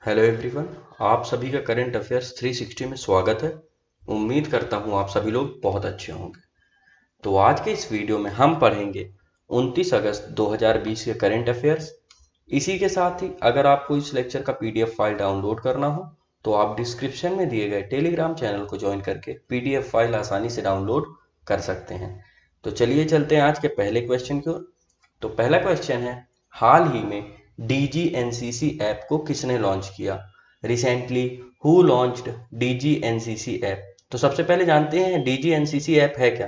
Hello everyone. आप सभी का करंट अफेयर्स 360 में स्वागत है। उम्मीद करता हूँ आप सभी लोग बहुत अच्छे होंगे। तो आज के इस वीडियो में हम पढ़ेंगे 29 अगस्त 2020 के करंट अफेयर्स। इसी के साथ ही अगर आपको इस लेक्चर का पीडीएफ फाइल डाउनलोड करना हो तो आप डिस्क्रिप्शन में दिए गए टेलीग्राम चैनल को ज्वाइन करके पीडीएफ फाइल आसानी से डाउनलोड कर सकते हैं। तो चलिए चलते हैं आज के पहले क्वेश्चन की ओर। तो पहला क्वेश्चन है, हाल ही में DGNCC ऐप को किसने लॉन्च किया? Recently who launched DGNCC app? तो सबसे पहले जानते हैं DGNCC ऐप है क्या।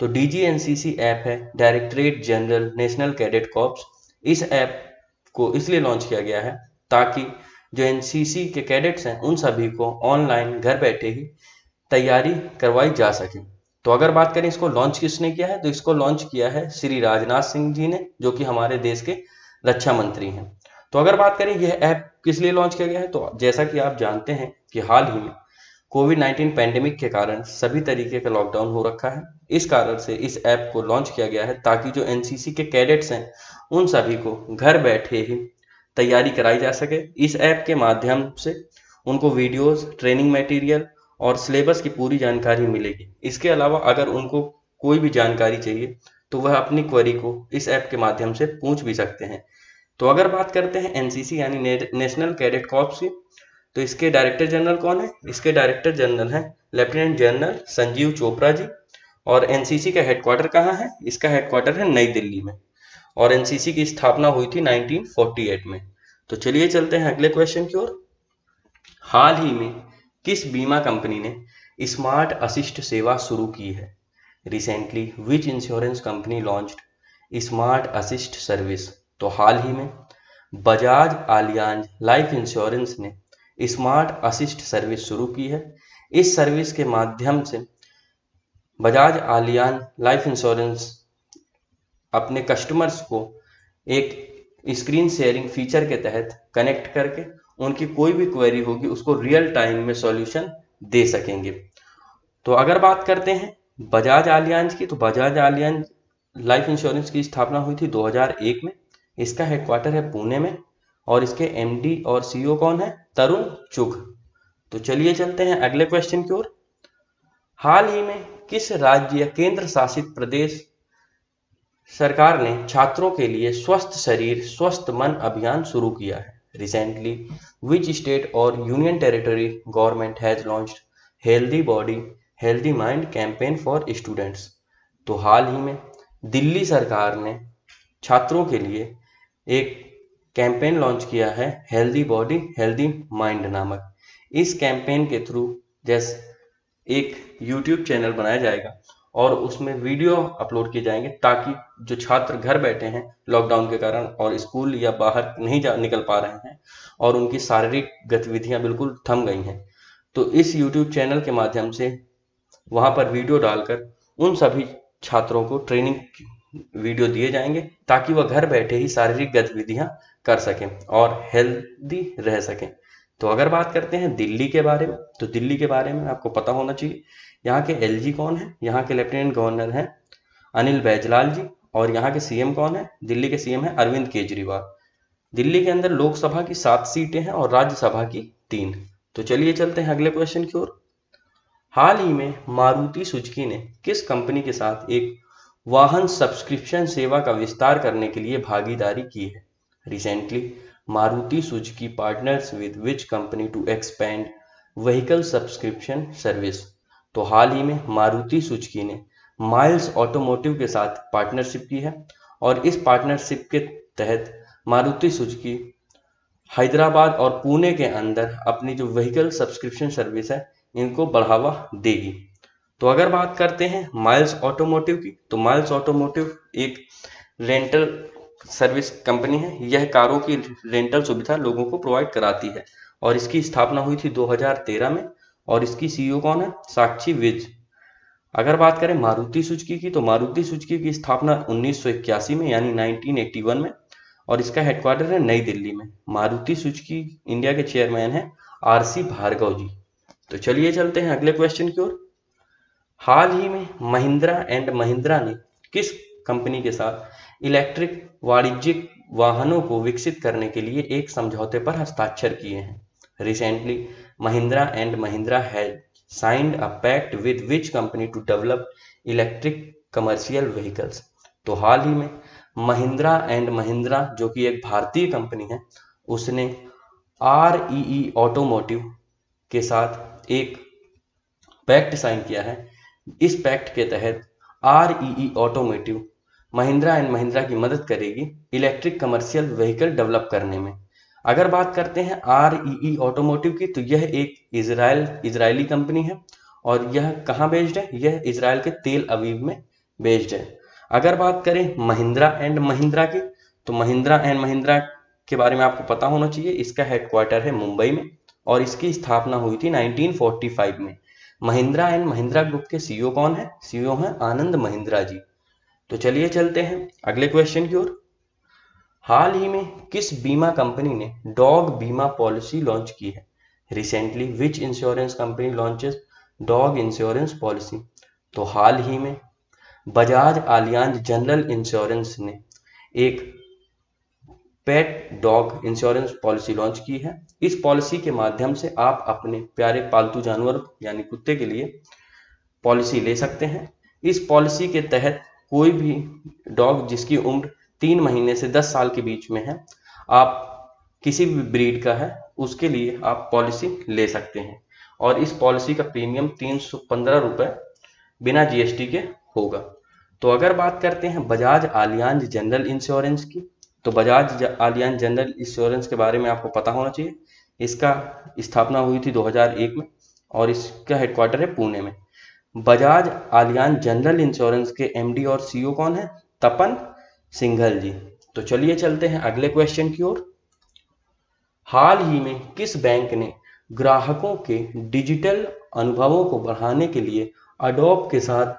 तो DGNCC ऐप है directorate general national cadet corps. इस ऐप को इसलिए लॉन्च किया गया है ताकि जो एनसीसी के कैडेट्स हैं उन सभी को ऑनलाइन घर बैठे ही तैयारी करवाई जा सके। तो अगर बात करें इसको लॉन्च किसने किया है, तो इसको लॉन्च किया है श्री राजनाथ सिंह जी ने, जो कि हमारे देश के रक्षा मंत्री हैं। तो अगर बात करें यह ऐप किस लिए लॉन्च किया गया है, तो जैसा कि आप जानते हैं कि हाल ही में कोविड-19 पैंडेमिक के कारण सभी तरीके का लॉकडाउन हो रखा है। इस कारण से इस ऐप को लॉन्च किया गया है ताकि जो एनसीसी के कैडेट्स हैं उन सभी को घर बैठे ही तैयारी कराई जा सके। इस ऐप के माध्यम से उनको वीडियोस, ट्रेनिंग मटेरियल और सिलेबस की पूरी जानकारी मिलेगी। इसके अलावा अगर उनको कोई भी जानकारी चाहिए तो वह अपनी क्वेरी को इस ऐप के माध्यम से पूछ भी सकते हैं। तो अगर बात करते हैं एनसीसी यानी नेशनल कैडेट कॉर्प्स की, तो इसके डायरेक्टर जनरल कौन है? इसके डायरेक्टर जनरल हैं लेफ्टिनेंट जनरल संजीव चोपड़ा जी। और एनसीसी का हेडक्वार्टर कहाँ है? इसका हेडक्वार्टर है नई दिल्ली में। और एनसीसी की स्थापना हुई थी 1948 में। तो चलिए चलते हैं अगले क्वेश्चन की ओर। हाल ही में किस बीमा कंपनी ने स्मार्ट असिस्ट सेवा शुरू की है? Recently which insurance company launched smart assist service? तो हाल ही में बजाज आलियांज लाइफ इंश्योरेंस ने स्मार्ट असिस्ट सर्विस शुरू की है। इस सर्विस के माध्यम से बजाज आलियांज लाइफ इंश्योरेंस अपने कस्टमर्स को एक स्क्रीन शेयरिंग फीचर के तहत कनेक्ट करके उनकी कोई भी क्वेरी होगी उसको रियल टाइम में सॉल्यूशन दे सकेंगे। तो अगर बात करते हैं बजाज आलियांज की, तो बजाज आलियांज लाइफ इंश्योरेंस की स्थापना हुई थी 2001 में। इसका हेडक्वार्टर है पुणे में और इसके एमडी और सीईओ कौन है? तरुण चुघ। तो चलिए चलते हैं अगले क्वेश्चन की ओर। हाल ही में किस राज्य या केंद्र शासित प्रदेश सरकार ने छात्रों के लिए स्वस्थ शरीर स्वस्थ मन अभियान शुरू किया है? रिसेंटली विच स्टेट और union territory government has launched healthy body healthy mind campaign for students? तो हाल ही में दिल्ली सरकार ने छात्रों के लिए एक कैंपेन लॉन्च किया है हेल्दी बॉडी हेल्दी माइंड नामक। इस कैंपेन के थ्रू जैसे एक यूट्यूब चैनल बनाया जाएगा और उसमें वीडियो अपलोड किए जाएंगे ताकि जो छात्र घर बैठे हैं लॉकडाउन के कारण और स्कूल या बाहर नहीं निकल पा रहे हैं और उनकी शारीरिक गतिविधियां बिल्कुल थम गई हैं, तो इस यूट्यूब चैनल के माध्यम से वहां पर वीडियो डालकर उन सभी छात्रों को ट्रेनिंग वीडियो दिए जाएंगे ताकि वह घर बैठे ही शारीरिक गतिविधियां कर सकें और हेल्दी रह सकें। तो अगर बात करते हैं दिल्ली के बारे में, तो दिल्ली के बारे में आपको पता होना चाहिए यहाँ के एलजी कौन है? यहाँ के लेफ्टिनेंट गवर्नर हैं अनिल बैजलाल जी। और यहाँ के सीएम कौन है? दिल्ली के सीएम है अरविंद केजरीवाल। दिल्ली के अंदर लोकसभा की 7 सीटें हैं और राज्यसभा की 3। तो चलिए चलते हैं अगले क्वेश्चन की ओर। हाल ही में मारुति सुजुकी ने किस कंपनी के साथ एक वाहन सब्सक्रिप्शन सेवा का विस्तार करने के लिए भागीदारी की है? Recently Maruti Suzuki partners with which company to expand vehicle subscription service? तो हाल ही में मारुति सुजुकी ने माइल्स ऑटोमोटिव के साथ पार्टनरशिप की है और इस पार्टनरशिप के तहत मारुति सुजुकी हैदराबाद और पुणे के अंदर अपनी जो व्हीकल सब्सक्रिप्शन सर्विस है इनको बढ़ावा देगी। तो अगर बात करते हैं माइल्स ऑटोमोटिव की, तो माइल्स ऑटोमोटिव एक रेंटल सर्विस कंपनी है। यह कारों की रेंटल सुविधा लोगों को प्रोवाइड कराती है और इसकी स्थापना हुई थी 2013 में और इसकी सीईओ कौन है? साक्षी विज। अगर बात करें मारुति सुजुकी की, तो मारुति सुजुकी की स्थापना 1981 में यानी 1981 में और इसका हेडक्वार्टर है नई दिल्ली में। मारुति सुजुकी इंडिया के चेयरमैन है आरसी भार्गव जी। तो चलिए चलते हैं अगले क्वेश्चन की ओर। हाल ही में महिंद्रा एंड महिंद्रा ने किस कंपनी के साथ इलेक्ट्रिक वाणिज्यिक वाहनों को विकसित करने के लिए एक समझौते पर हस्ताक्षर किए हैं? Recently, Mahindra and Mahindra had signed a pact with which company to develop electric commercial vehicles? तो हाल ही में महिंद्रा एंड महिंद्रा जो कि एक भारतीय कंपनी है, उसने REE ऑटोमोटिव के साथ एक पैक्ट साइन किया है। इस पैक्ट के तहत REE automotive Mahindra and Mahindra की मदद करेगी इलेक्ट्रिक कमर्शियल व्हीकल डेवलप करने में। अगर बात करते हैं REE ऑटोमोटिव की, तो यह एक इजरायली कंपनी है और यह कहाँ बेस्ड है? यह इजराइल के तेल अवीव में बेस्ड है। अगर बात करें महिंद्रा एंड महिंद्रा की, तो महिंद्रा एंड महिंद्रा के बारे में आपको पता होना चाहिए। इसका हेडक्वार्टर है मुंबई में और इसकी स्थापना हुई थी 1945 में। महिंद्रा एंड महिंद्रा ग्रुप के सीईओ कौन है? सीईओ हैं आनंद महिंद्रा जी। तो चलिए चलते हैं अगले क्वेश्चन की ओर। हाल ही में किस बीमा कंपनी ने डॉग बीमा पॉलिसी लॉन्च की है? Recently which insurance company launches dog insurance policy? तो हाल ही में बजाज आलियांज जनरल इंश्योरेंस ने एक pet dog insurance policy launch की है। इस पॉलिसी के माध्यम से आप अपने प्यारे पालतू जानवर यानी कुत्ते के लिए पॉलिसी ले सकते हैं। इस पॉलिसी के तहत कोई भी डॉग जिसकी उम्र 3 महीने से 10 साल के बीच में है, आप किसी भी ब्रीड का है, उसके लिए आप पॉलिसी ले सकते हैं और इस पॉलिसी का प्रीमियम 315 रुपये बिना GST के होगा। तो अगर बात करते हैं बजाज आलियांज जनरल इंश्योरेंस की, तो बजाज आलियांज जनरल इंश्योरेंस के बारे में आपको पता होना चाहिए। इसका स्थापना हुई थी 2001 में और इसका हेडक्वार्टर है पुणे में। बजाज आलियांज जनरल इंश्योरेंस के MD और CEO कौन है? तपन सिंघल जी। तो चलिए चलते हैं अगले क्वेश्चन की ओर। हाल ही में किस बैंक ने ग्राहकों के डिजिटल अनुभवों को बढ़ाने के लिए अडोब के साथ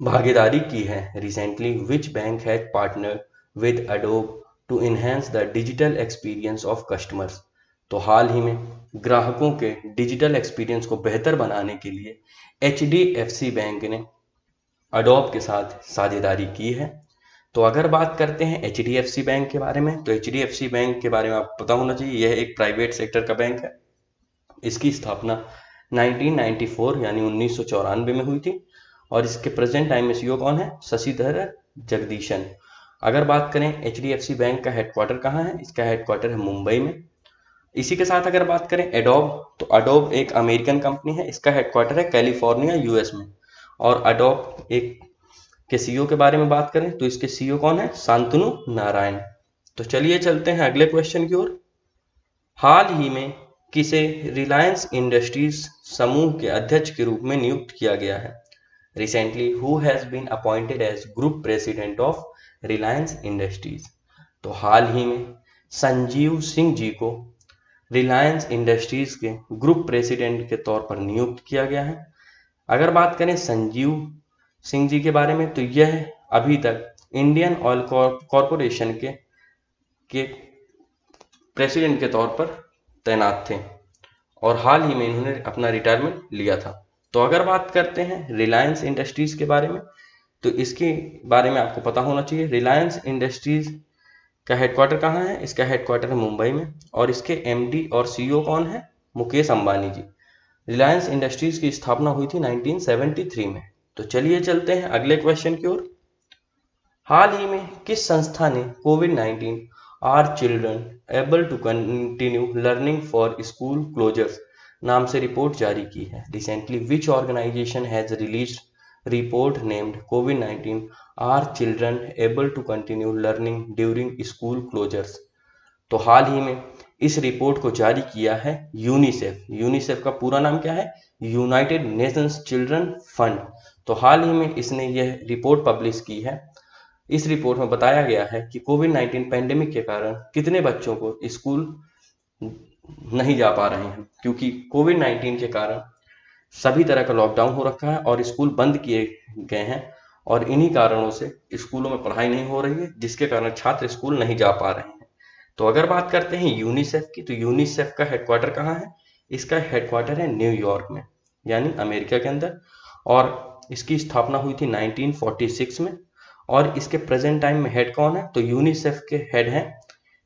भागीदारी की है? Recently which bank has partnered with Adobe to enhance the digital experience of customers? तो हाल ही में ग्राहकों के डिजिटल एक्सपीरियंस को बेहतर बनाने के लिए HDFC बैंक ने अडोब के साथ साझेदारी की है। तो अगर बात करते हैं HDFC बैंक के बारे में, तो HDFC बैंक के बारे में आपको पता होना चाहिए, यह एक प्राइवेट सेक्टर का बैंक है। इसकी स्थापना 1994 यानी 1994 में हुई थी और इसके प्रेजेंट टाइम में CEO कौन है? शशिधर जगदीशन। अगर बात करें HDFC बैंक का हेडक्वार्टर कहाँ है? इसका हेडक्वार्टर है मुंबई में। इसी के साथ अगर बात करें एडोब, तो अडोब एक अमेरिकन कंपनी है, इसका हेडक्वार्टर है कैलिफोर्निया US में। और अडोब एक के CEO के बारे में बात करें तो इसके CEO कौन है? शांतनु नारायण। तो चलिए चलते हैं अगले क्वेश्चन की ओर। हाल ही में किसे रिलायंस इंडस्ट्रीज समूह के अध्यक्ष के रूप में नियुक्त किया गया है? Recently who has been appointed as group president of Reliance Industries? तो हाल ही में संजीव सिंह जी को रिलायंस इंडस्ट्रीज के ग्रुप प्रेसिडेंट के तौर पर नियुक्त किया गया है। अगर बात करें संजीव सिंह जी के बारे में, तो यह अभी तक इंडियन ऑयल कॉरपोरेशन के प्रेसिडेंट के तौर पर तैनात थे और हाल ही में इन्होंने अपना रिटायरमेंट लिया था। तो अगर बात करते हैं रिलायंस इंडस्ट्रीज के बारे में, तो इसके बारे में आपको पता होना चाहिए। रिलायंस इंडस्ट्रीज का हेडक्वार्टर कहाँ है? इसका हेडक्वार्टर है मुंबई में और इसके MD और CEO कौन है? मुकेश अंबानी जी। रिलायंस इंडस्ट्रीज की स्थापना हुई थी 1973 में। तो चलिए चलते हैं अगले क्वेश्चन की ओर। हाल ही में किस संस्था ने COVID-19 are children able to continue learning for school closures नाम से रिपोर्ट जारी की है? Recently which organisation has released report named COVID-19 are children able to continue learning during school closures? तो हाल ही में इस रिपोर्ट को जारी किया है यूनिसेफ। यूनिसेफ का पूरा नाम क्या है? United Nations children fund. तो हाल ही में इसने यह रिपोर्ट पब्लिश की है। इस रिपोर्ट में बताया गया है कि COVID-19 पैंडेमिक के कारण कितने बच्चों को स्कूल नहीं जा पा रहे हैं, क्योंकि COVID-19 के कारण सभी तरह का लॉकडाउन हो रखा है और स्कूल बंद किए गए हैं और इन्हीं कारणों से स्कूलों में पढ़ाई नहीं हो रही है, जिसके कारण छात्र स्कूल नहीं जा पा रहे हैं। तो अगर बात करते हैं यूनिसेफ की, तो यूनिसेफ का हेडक्वार्टर कहाँ है? इसका हेडक्वार्टर है न्यूयॉर्क में यानी अमेरिका के अंदर और इसकी स्थापना हुई थी 1946 में और इसके प्रेजेंट टाइम में हेड कौन है? तो यूनिसेफ के हेड हैं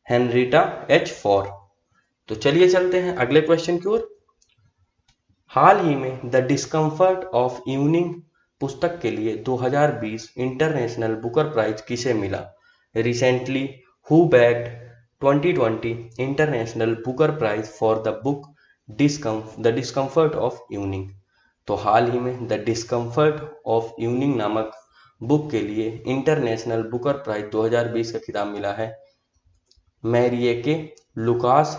हेनरिटा H. फॉर। तो चलिए चलते हैं अगले क्वेश्चन की ओर। हाल ही में द डिस्कम्फर्ट ऑफ इवनिंग पुस्तक के लिए 2020 इंटरनेशनल बुकर प्राइज किसे मिला? Recently who bagged 2020 international Booker prize for the book the discomfort of evening. तो हाल ही में द डिस्कम्फर्ट ऑफ इवनिंग नामक बुक के लिए इंटरनेशनल बुकर प्राइज 2020 का खिताब मिला है मैरिएके लुकास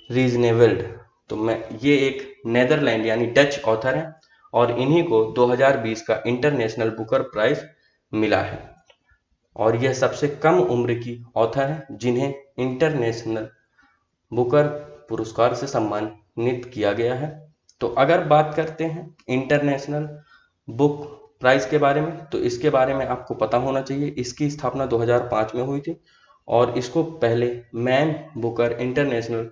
रीजनेवेल्ड। तो मैं ये एक नेदरलैंड यानी डच ऑथर है और इन्हीं को 2020 का इंटरनेशनल बुकर प्राइज मिला है और यह सबसे कम उम्र की ऑथर है जिन्हें इंटरनेशनल बुकर पुरस्कार से सम्मानित किया गया है। तो अगर बात करते हैं इंटरनेशनल बुक प्राइज के बारे में, तो इसके बारे में आपको पता होना चाहिए। इसकी स्थापना 2005 में हुई थी और इसको पहले मैन बुकर इंटरनेशनल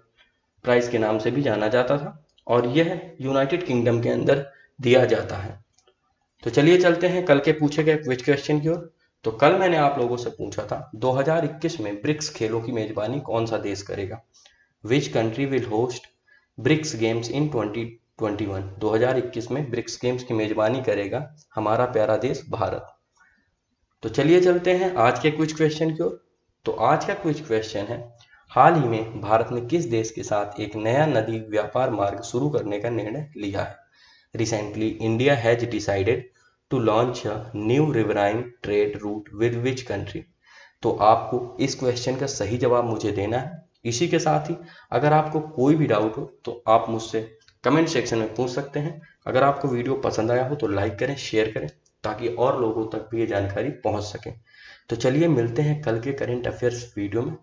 प्राइज के नाम से भी जाना जाता था और यह यूनाइटेड किंगडम के अंदर दिया जाता है। तो चलिए चलते हैं कल के पूछे गए क्विज क्वेश्चन की ओर। तो कल मैंने आप लोगों से पूछा था 2021 में ब्रिक्स खेलों की मेजबानी कौन सा देश करेगा? Which country will host BRICS games in 2021? 2021 में ब्रिक्स गेम्स की मेजबानी करेगा हमारा प्यारा देश भारत। तो चलिए चलते हैं आज के क्विज क्वेश्चन की ओर। तो आज का क्विज क्वेश्चन है, हाल ही में भारत ने किस देश के साथ एक नया नदी व्यापार मार्ग शुरू करने का निर्णय लिया है? Recently India has decided to launch a new riverine trade route with which country? तो आपको इस क्वेश्चन का सही जवाब मुझे देना है। इसी के साथ ही अगर आपको कोई भी डाउट हो तो आप मुझसे कमेंट सेक्शन में पूछ सकते हैं। अगर आपको वीडियो पसंद आया हो तो लाइक करें, शेयर करें ताकि और लोगों तक भी ये जानकारी पहुंच सके। तो चलिए मिलते हैं कल के करंट अफेयर्स वीडियो में।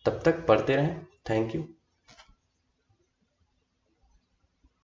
तब तक पढ़ते रहें। Thank you.